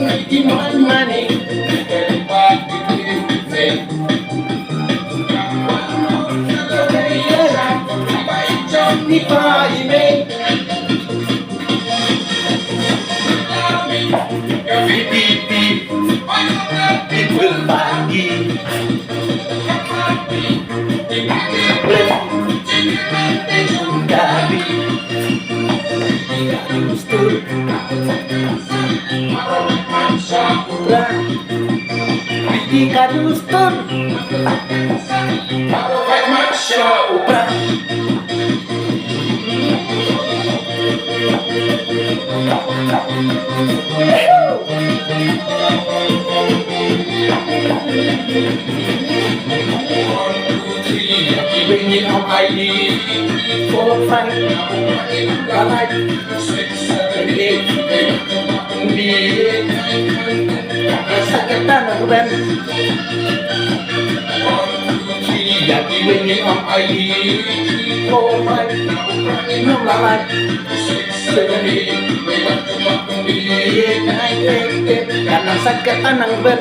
Making my money, getting back to everything. Johnny Fireman, every beat, it will bagi. Dari Gustur Bidi Kadustur Bringing up ID 4, 5, 6, 7, 8 Di Sakatan aku ben 1, 2, 3 Yaki bringing up ID 4, 5, 6, 7, 8 Di Karena sakatan aku ben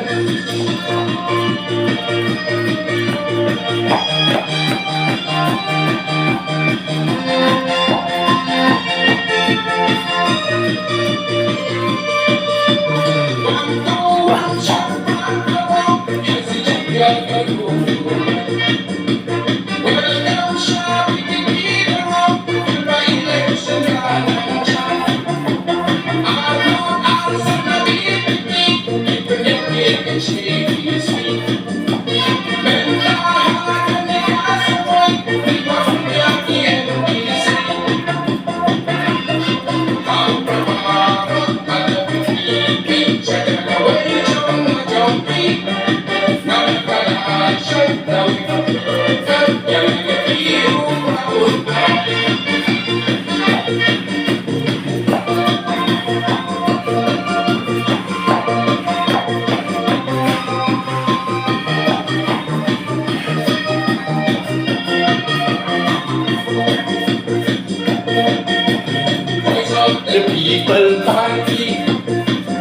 The people party,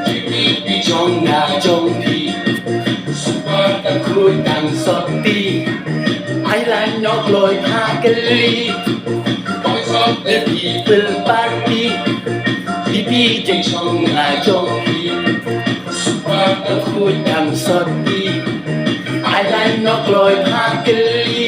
Jimmy Jong Na Jong Pi, Super ตะคุยดังสดตีไอแลนด์นอกลอยพากันลีThe people party,พี่จังชงนาจงพีSuper ตะคุยดังสดตีไอแลนด์นอกลอยพากันลี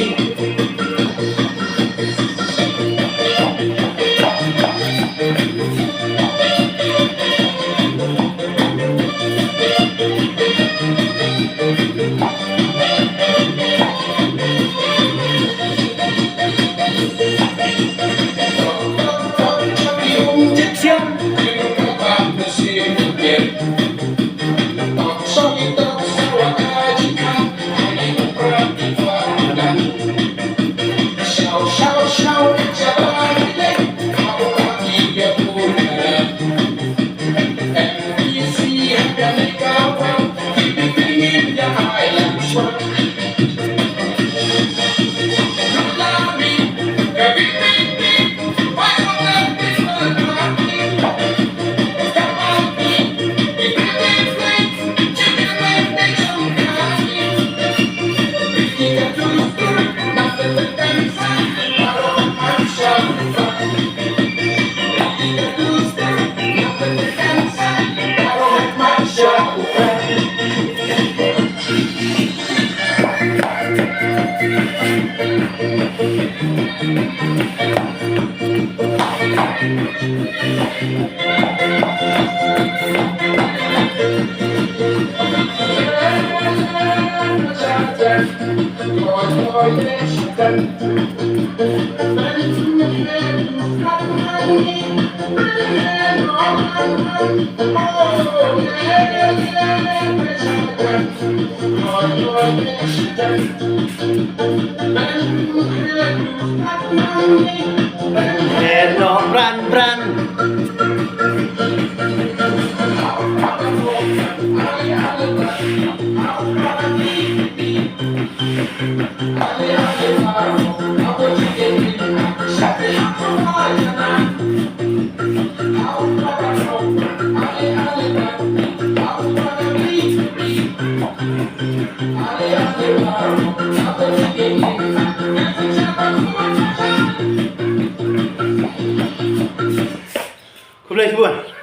And no run Kau boleh cuba?